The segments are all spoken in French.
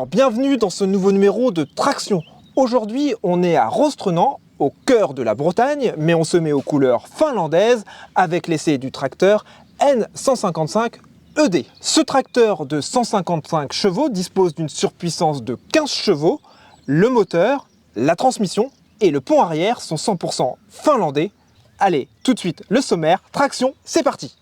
Alors bienvenue dans ce nouveau numéro de Traction. Aujourd'hui on est à Rostrenant, au cœur de la Bretagne, mais on se met aux couleurs finlandaises avec l'essai du tracteur N155 ED. Ce tracteur de 155 chevaux dispose d'une surpuissance de 15 chevaux. Le moteur, la transmission et le pont arrière sont 100% finlandais. Allez, tout de suite le sommaire, traction, c'est parti!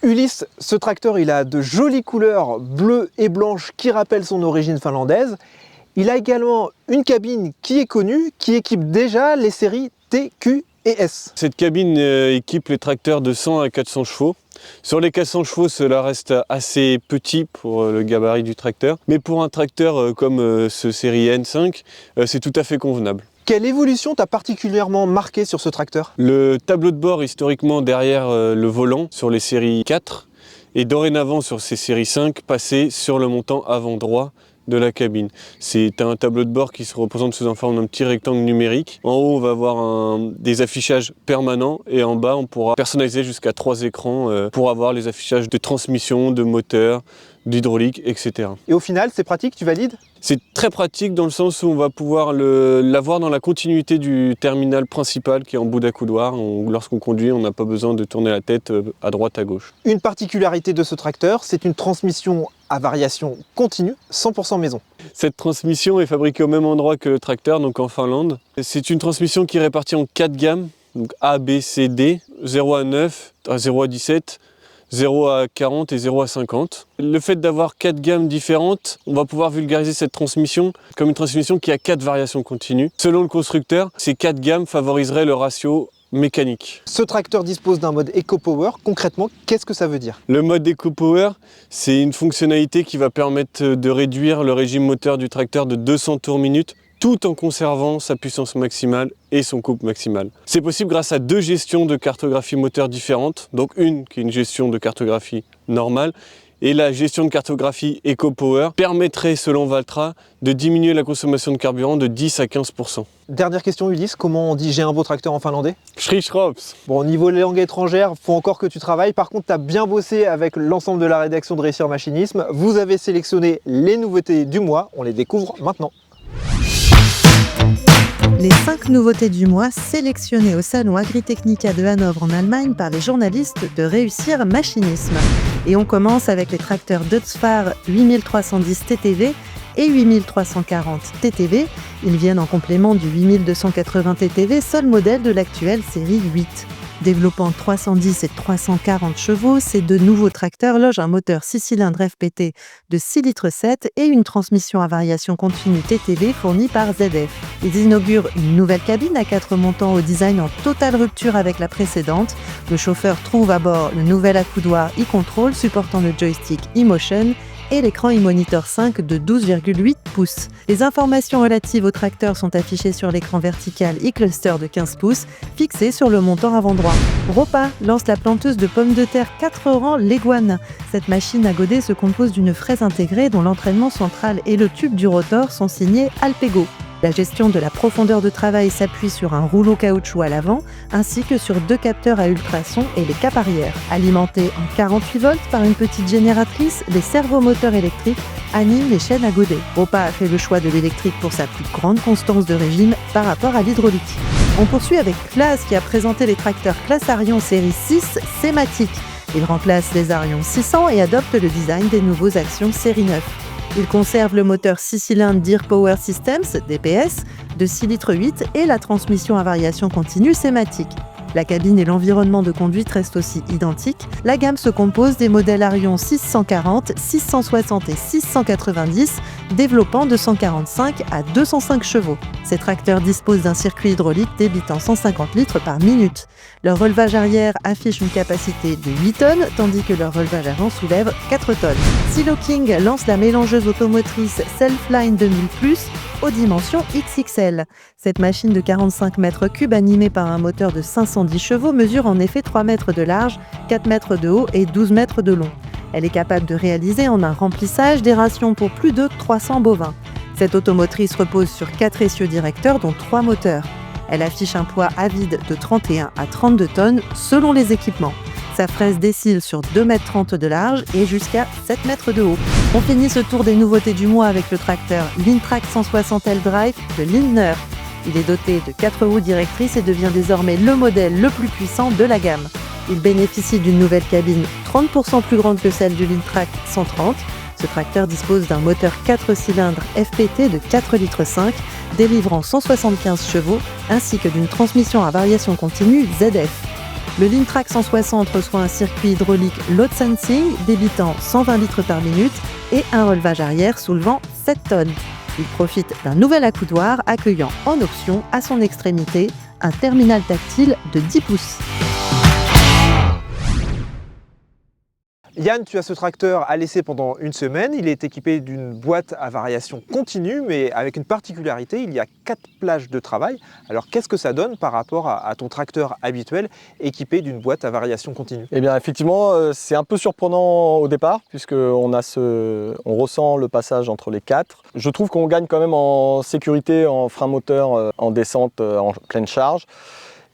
Ulysse, ce tracteur, il a de jolies couleurs bleues et blanches qui rappellent son origine finlandaise. Il a également une cabine qui est connue, qui équipe déjà les séries T, Q et S. Cette cabine équipe les tracteurs de 100 à 400 chevaux. Sur les 400 chevaux, cela reste assez petit pour le gabarit du tracteur. Mais pour un tracteur comme ce série N5, c'est tout à fait convenable. Quelle évolution t'a particulièrement marqué sur ce tracteur? Le tableau de bord historiquement derrière le volant sur les séries 4 et dorénavant sur ces séries 5 passé sur le montant avant droit de la cabine. C'est un tableau de bord qui se représente sous la forme d'un petit rectangle numérique. En haut, on va avoir des affichages permanents et en bas, on pourra personnaliser jusqu'à 3 écrans pour avoir les affichages de transmission, de moteur, d'hydraulique, etc. Et au final, c'est pratique, tu valides? C'est très pratique dans le sens où on va pouvoir l'avoir dans la continuité du terminal principal qui est en bout d'accoudoir. Lorsqu'on conduit, on n'a pas besoin de tourner la tête à droite, à gauche. Une particularité de ce tracteur, c'est une transmission à variation continue, 100% maison. Cette transmission est fabriquée au même endroit que le tracteur, donc en Finlande. C'est une transmission qui est répartie en 4 gammes, donc A, B, C, D, 0 à 9, 0 à 17, 0 à 40 et 0 à 50. Le fait d'avoir 4 gammes différentes, on va pouvoir vulgariser cette transmission comme une transmission qui a 4 variations continues. Selon le constructeur, ces 4 gammes favoriseraient le ratio mécanique. Ce tracteur dispose d'un mode EcoPower. Concrètement, qu'est-ce que ça veut dire? Le mode EcoPower, c'est une fonctionnalité qui va permettre de réduire le régime moteur du tracteur de 200 tours minute tout en conservant sa puissance maximale et son couple maximal. C'est possible grâce à 2 gestions de cartographie moteur différentes, donc une qui est une gestion de cartographie normale, et la gestion de cartographie EcoPower permettrait, selon Valtra, de diminuer la consommation de carburant de 10 à 15%. Dernière question Ulysse, comment on dit j'ai un beau tracteur en finlandais? Schrichrops. Bon, au niveau des langues étrangères, faut encore que tu travailles. Par contre, tu as bien bossé avec l'ensemble de la rédaction de Réussir Machinisme. Vous avez sélectionné les nouveautés du mois, on les découvre maintenant. Les 5 nouveautés du mois sélectionnées au salon Agritechnica de Hanovre en Allemagne par les journalistes de Réussir Machinisme. Et on commence avec les tracteurs Deutz-Fahr 8310 TTV et 8340 TTV. Ils viennent en complément du 8280 TTV, seul modèle de l'actuelle série 8. Développant 310 et 340 chevaux, ces 2 nouveaux tracteurs logent un moteur 6 cylindres FPT de 6,7 litres et une transmission à variation continue TTV fournie par ZF. Ils inaugurent une nouvelle cabine à 4 montants au design en totale rupture avec la précédente. Le chauffeur trouve à bord le nouvel accoudoir e-control supportant le joystick e-motion et l'écran e-monitor 5 de 12,8 pouces. Les informations relatives au tracteur sont affichées sur l'écran vertical e-cluster de 15 pouces, fixé sur le montant avant droit. Ropa lance la planteuse de pommes de terre 4 rangs Leguan. Cette machine à goder se compose d'une fraise intégrée dont l'entraînement central et le tube du rotor sont signés Alpego. La gestion de la profondeur de travail s'appuie sur un rouleau caoutchouc à l'avant, ainsi que sur 2 capteurs à ultrasons et les capes arrière. Alimentés en 48 volts par une petite génératrice, les servomoteurs électriques animent les chaînes à goder. Ropa a fait le choix de l'électrique pour sa plus grande constance de régime par rapport à l'hydraulique. On poursuit avec Claas qui a présenté les tracteurs Claas Arion série 6 Sématic. Il remplace les Arion 600 et adopte le design des nouveaux Action série 9. Il conserve le moteur 6 cylindres Deere Power Systems, DPS, de 6,8 litres et la transmission à variation continue Sématic. La cabine et l'environnement de conduite restent aussi identiques. La gamme se compose des modèles Arion 640, 660 et 690, développant de 145 à 205 chevaux. Ces tracteurs disposent d'un circuit hydraulique débitant 150 litres par minute. Leur relevage arrière affiche une capacité de 8 tonnes, tandis que leur relevage avant soulève 4 tonnes. Silo King lance la mélangeuse automotrice Selfline 2000+, aux dimensions XXL. Cette machine de 45 mètres cubes animée par un moteur de 510 chevaux mesure en effet 3 mètres de large, 4 mètres de haut et 12 mètres de long. Elle est capable de réaliser en un remplissage des rations pour plus de 300 bovins. Cette automotrice repose sur 4 essieux directeurs dont 3 moteurs. Elle affiche un poids à vide de 31 à 32 tonnes selon les équipements. Sa fraise décile sur 2,30 m de large et jusqu'à 7 mètres de haut. On finit ce tour des nouveautés du mois avec le tracteur Lintrac 160L Drive de Lindner. Il est doté de 4 roues directrices et devient désormais le modèle le plus puissant de la gamme. Il bénéficie d'une nouvelle cabine 30% plus grande que celle du Lintrac 130. Ce tracteur dispose d'un moteur 4 cylindres FPT de 4,5 litres, délivrant 175 chevaux, ainsi que d'une transmission à variation continue ZF. Le Lintrac 160 reçoit un circuit hydraulique load sensing débitant 120 litres par minute et un relevage arrière soulevant 7 tonnes. Il profite d'un nouvel accoudoir accueillant en option à son extrémité un terminal tactile de 10 pouces. Yann, tu as ce tracteur à l'essai pendant une semaine. Il est équipé d'une boîte à variation continue, mais avec une particularité, il y a 4 plages de travail. Alors qu'est-ce que ça donne par rapport à ton tracteur habituel équipé d'une boîte à variation continue? Eh bien effectivement, c'est un peu surprenant au départ, puisqu'on ressent le passage entre les 4. Je trouve qu'on gagne quand même en sécurité, en frein moteur, en descente, en pleine charge.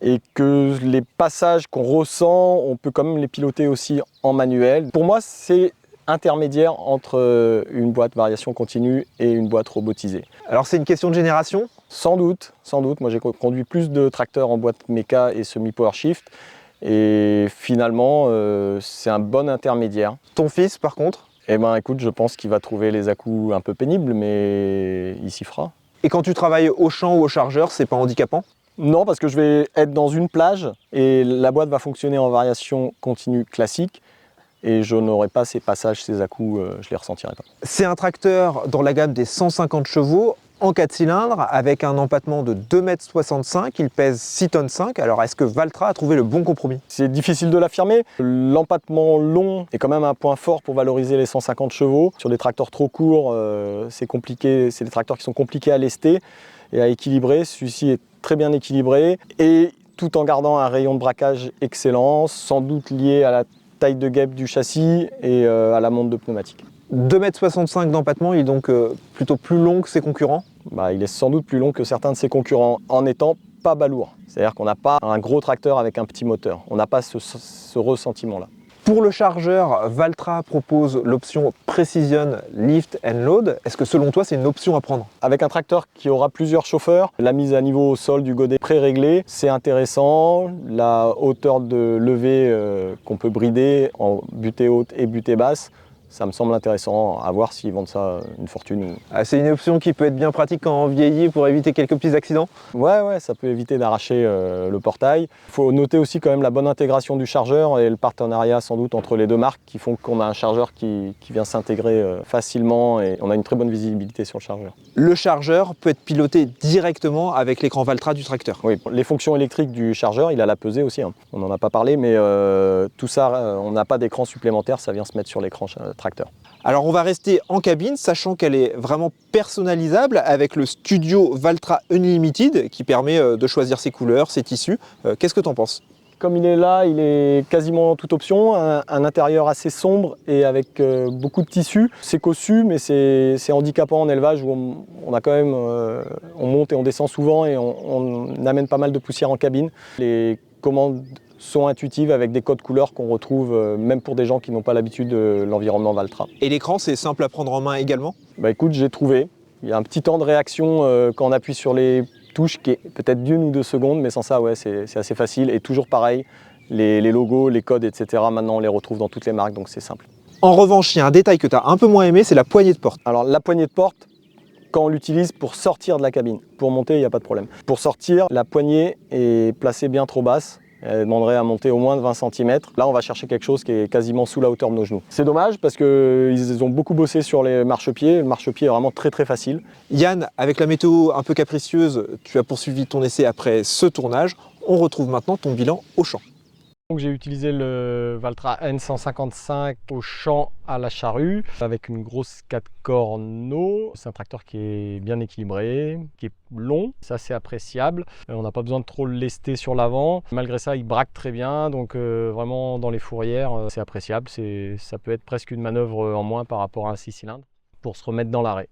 Et que les passages qu'on ressent, on peut quand même les piloter aussi en manuel. Pour moi, c'est intermédiaire entre une boîte variation continue et une boîte robotisée. Alors c'est une question de génération? Sans doute. Moi j'ai conduit plus de tracteurs en boîte méca et semi-power shift. Et finalement, c'est un bon intermédiaire. Ton fils par contre? Eh ben écoute, je pense qu'il va trouver les à-coups un peu pénibles, mais il s'y fera. Et quand tu travailles au champ ou au chargeur, c'est pas handicapant? Non, parce que je vais être dans une plage et la boîte va fonctionner en variation continue classique et je n'aurai pas ces passages, ces à-coups, je les ressentirai pas. C'est un tracteur dans la gamme des 150 chevaux en 4 cylindres avec un empattement de 2,65 m, il pèse 6,5 tonnes. Alors est-ce que Valtra a trouvé le bon compromis? C'est difficile de l'affirmer. L'empattement long est quand même un point fort pour valoriser les 150 chevaux. Sur des tracteurs trop courts, c'est compliqué, c'est des tracteurs qui sont compliqués à lester et à équilibrer. Celui-ci est très bien équilibré et tout en gardant un rayon de braquage excellent, sans doute lié à la taille de guêpe du châssis et à la monte de pneumatique. 2,65 m d'empattement, il est donc plutôt plus long que ses concurrents? Il est sans doute plus long que certains de ses concurrents en étant pas balourd. C'est-à-dire qu'on n'a pas un gros tracteur avec un petit moteur. On n'a pas ce ressentiment-là. Pour le chargeur, Valtra propose l'option Precision Lift and Load. Est-ce que selon toi, c'est une option à prendre? Avec un tracteur qui aura plusieurs chauffeurs, la mise à niveau au sol du godet pré-réglé, c'est intéressant. La hauteur de levée qu'on peut brider en butée haute et butée basse, ça me semble intéressant, à voir s'ils vendent ça une fortune. C'est une option qui peut être bien pratique quand on vieillit pour éviter quelques petits accidents? Ouais, ça peut éviter d'arracher le portail. Il faut noter aussi quand même la bonne intégration du chargeur et le partenariat sans doute entre les deux marques qui font qu'on a un chargeur qui vient s'intégrer facilement et on a une très bonne visibilité sur le chargeur. Le chargeur peut être piloté directement avec l'écran Valtra du tracteur? Oui, les fonctions électriques du chargeur, il a la pesée aussi. On n'en a pas parlé, mais tout ça, on n'a pas d'écran supplémentaire, ça vient se mettre sur l'écran tracteur. Alors on va rester en cabine, sachant qu'elle est vraiment personnalisable avec le Studio Valtra Unlimited qui permet de choisir ses couleurs, ses tissus. Qu'est-ce que tu en penses? Comme il est là, il est quasiment toute option, un intérieur assez sombre et avec beaucoup de tissus. C'est cossu, mais c'est handicapant en élevage où on a quand même, on monte et on descend souvent et on amène pas mal de poussière en cabine. Les commandes sont intuitives avec des codes couleurs qu'on retrouve même pour des gens qui n'ont pas l'habitude de l'environnement Valtra. Et l'écran, c'est simple à prendre en main également? Écoute, j'ai trouvé. Il y a un petit temps de réaction quand on appuie sur les touches qui est peut-être d'1 ou 2 secondes, mais sans ça, ouais, c'est assez facile. Et toujours pareil, les logos, les codes, etc. Maintenant, on les retrouve dans toutes les marques, donc c'est simple. En revanche, il y a un détail que tu as un peu moins aimé, c'est la poignée de porte. Alors la poignée de porte, quand on l'utilise pour sortir de la cabine, pour monter, il n'y a pas de problème. Pour sortir, la poignée est placée bien trop basse. Elle demanderait à monter au moins de 20 cm. Là, on va chercher quelque chose qui est quasiment sous la hauteur de nos genoux. C'est dommage parce qu'ils ont beaucoup bossé sur les marchepieds. Le marchepied est vraiment très facile. Yann, avec la météo un peu capricieuse, tu as poursuivi ton essai après ce tournage. On retrouve maintenant ton bilan au champ. Donc j'ai utilisé le Valtra N155 au champ à la charrue avec une grosse 4 corneaux. C'est un tracteur qui est bien équilibré, qui est long, c'est assez appréciable. On n'a pas besoin de trop le lester sur l'avant. Malgré ça, il braque très bien, donc vraiment dans les fourrières, c'est appréciable. Ça peut être presque une manœuvre en moins par rapport à un 6 cylindres pour se remettre dans l'arrêt.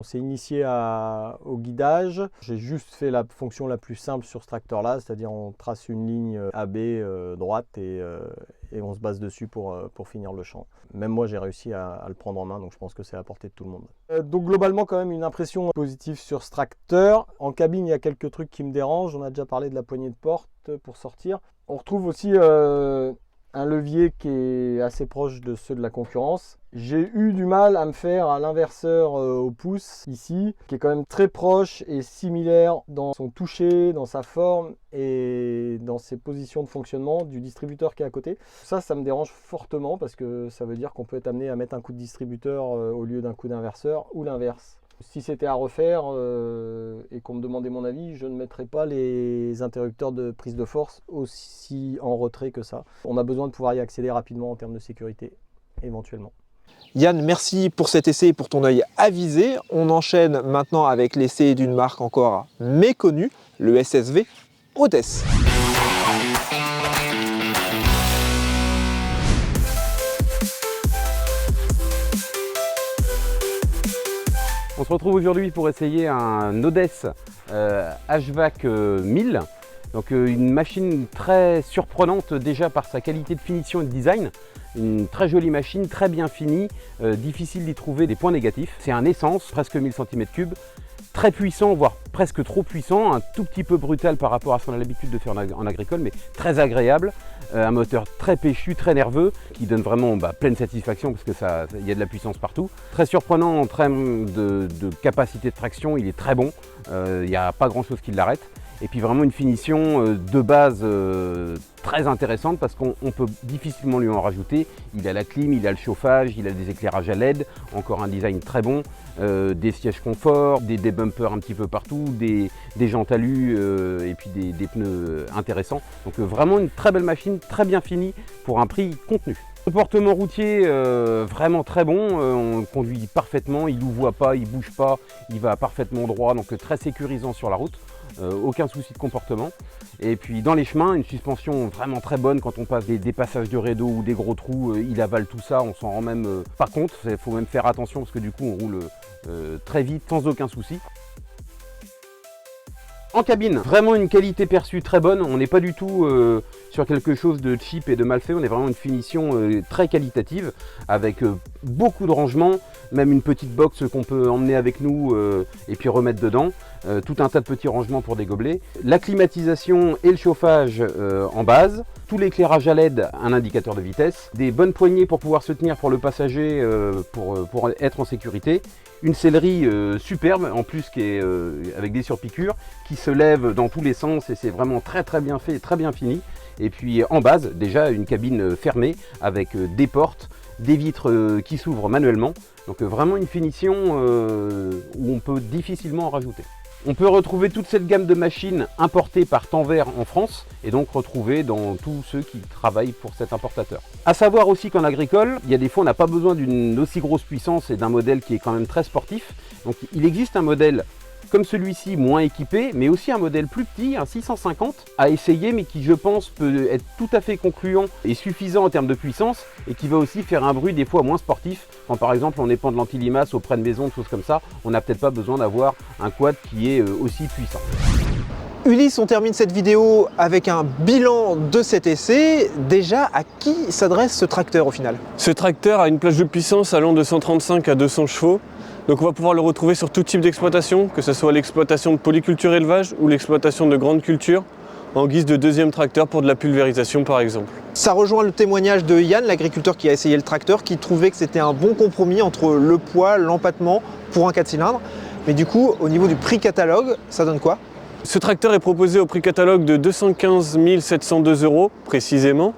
On s'est initié au guidage. J'ai juste fait la fonction la plus simple sur ce tracteur-là, c'est-à-dire on trace une ligne AB droite et on se base dessus pour finir le champ. Même moi, j'ai réussi à le prendre en main, donc je pense que c'est à la portée de tout le monde. Donc globalement, quand même une impression positive sur ce tracteur. En cabine, il y a quelques trucs qui me dérangent. On a déjà parlé de la poignée de porte pour sortir. On retrouve aussi un levier qui est assez proche de ceux de la concurrence. J'ai eu du mal à me faire à l'inverseur au pouce ici, qui est quand même très proche et similaire dans son toucher, dans sa forme et dans ses positions de fonctionnement du distributeur qui est à côté. Ça me dérange fortement parce que ça veut dire qu'on peut être amené à mettre un coup de distributeur au lieu d'un coup d'inverseur ou l'inverse. Si c'était à refaire et qu'on me demandait mon avis, je ne mettrais pas les interrupteurs de prise de force aussi en retrait que ça. On a besoin de pouvoir y accéder rapidement en termes de sécurité, éventuellement. Yann, merci pour cet essai et pour ton œil avisé. On enchaîne maintenant avec l'essai d'une marque encore méconnue, le SSV Odess. On se retrouve aujourd'hui pour essayer un Odess HVAC 1000. Donc une machine très surprenante déjà par sa qualité de finition et de design. Une très jolie machine, très bien finie, difficile d'y trouver des points négatifs. C'est un essence, presque 1000 cm3, très puissant, voire presque trop puissant, un tout petit peu brutal par rapport à ce qu'on a l'habitude de faire en agricole, mais très agréable. Un moteur très péchu, très nerveux, qui donne vraiment pleine satisfaction parce qu'il y a de la puissance partout. Très surprenant en termes de capacité de traction, il est très bon, il n'y a pas grand chose qui l'arrête. Et puis vraiment une finition de base très intéressante parce qu'on peut difficilement lui en rajouter. Il a la clim, il a le chauffage, il a des éclairages à LED, encore un design très bon, des sièges confort, des bumpers un petit peu partout, des jantes alu et puis des pneus intéressants. Donc vraiment une très belle machine, très bien finie pour un prix contenu. Comportement routier vraiment très bon, on le conduit parfaitement, il ne voit pas, il ne bouge pas, il va parfaitement droit, donc très sécurisant sur la route. Aucun souci de comportement. Et puis dans les chemins, une suspension vraiment très bonne quand on passe des passages de rédo ou des gros trous, il avale tout ça, on s'en rend même pas compte. Il faut même faire attention parce que du coup on roule très vite sans aucun souci. En cabine, vraiment une qualité perçue très bonne, on n'est pas du tout sur quelque chose de cheap et de mal fait, on est vraiment une finition très qualitative avec beaucoup de rangements, même une petite box qu'on peut emmener avec nous et puis remettre dedans, tout un tas de petits rangements pour des gobelets, la climatisation et le chauffage en base, tout l'éclairage à LED, un indicateur de vitesse, des bonnes poignées pour pouvoir se tenir pour le passager pour être en sécurité, une sellerie superbe en plus qui est avec des surpiqûres qui se lève dans tous les sens et c'est vraiment très bien fait et très bien fini. Et puis en base déjà une cabine fermée avec des portes, des vitres qui s'ouvrent manuellement. Donc vraiment une finition où on peut difficilement en rajouter. On peut retrouver toute cette gamme de machines importées par Temps Vert en France et donc retrouvées dans tous ceux qui travaillent pour cet importateur. A savoir aussi qu'en agricole, il y a des fois on n'a pas besoin d'une aussi grosse puissance et d'un modèle qui est quand même très sportif. Donc il existe un modèle comme celui-ci moins équipé, mais aussi un modèle plus petit, un 650, à essayer, mais qui je pense peut être tout à fait concluant et suffisant en termes de puissance, et qui va aussi faire un bruit des fois moins sportif, quand par exemple on épand de l'anti-limace auprès de maisons, de choses comme ça, on n'a peut-être pas besoin d'avoir un quad qui est aussi puissant. Ulysse, on termine cette vidéo avec un bilan de cet essai. Déjà, à qui s'adresse ce tracteur au final? Ce tracteur a une plage de puissance allant de 135 à 200 chevaux. Donc on va pouvoir le retrouver sur tout type d'exploitation, que ce soit l'exploitation de polyculture élevage ou l'exploitation de grandes cultures, en guise de deuxième tracteur pour de la pulvérisation par exemple. Ça rejoint le témoignage de Yann, l'agriculteur qui a essayé le tracteur, qui trouvait que c'était un bon compromis entre le poids, l'empattement pour un 4 cylindres. Mais du coup, au niveau du prix catalogue, ça donne quoi? Ce tracteur est proposé au prix catalogue de 215 702 € précisément.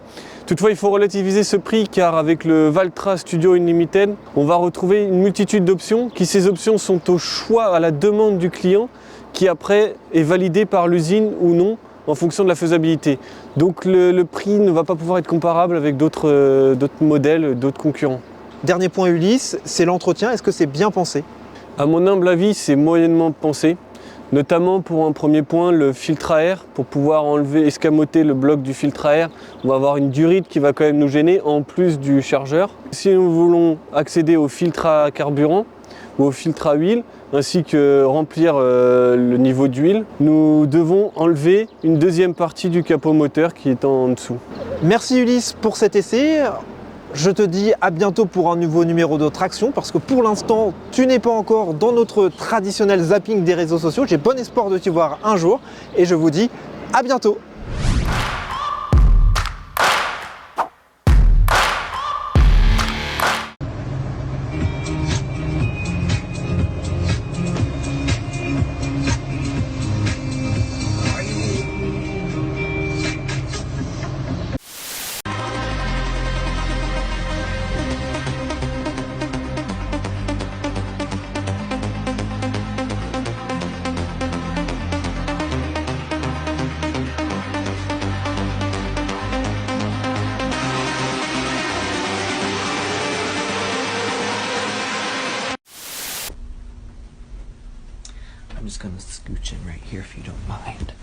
Toutefois, il faut relativiser ce prix car avec le Valtra Studio Unlimited, on va retrouver une multitude d'options qui ces options sont au choix à la demande du client qui après est validé par l'usine ou non en fonction de la faisabilité. Donc le prix ne va pas pouvoir être comparable avec d'autres modèles, d'autres concurrents. Dernier point Ulysse, c'est l'entretien. Est-ce que c'est bien pensé? À mon humble avis, c'est moyennement pensé. Notamment pour un premier point, le filtre à air, pour pouvoir enlever, escamoter le bloc du filtre à air. On va avoir une durite qui va quand même nous gêner en plus du chargeur. Si nous voulons accéder au filtre à carburant ou au filtre à huile, ainsi que remplir le niveau d'huile, nous devons enlever une deuxième partie du capot moteur qui est en dessous. Merci Ulysse pour cet essai. Je te dis à bientôt pour un nouveau numéro de Traction parce que pour l'instant, tu n'es pas encore dans notre traditionnel zapping des réseaux sociaux. J'ai bon espoir de t'y voir un jour et je vous dis à bientôt. I'm just gonna scooch in right here if you don't mind.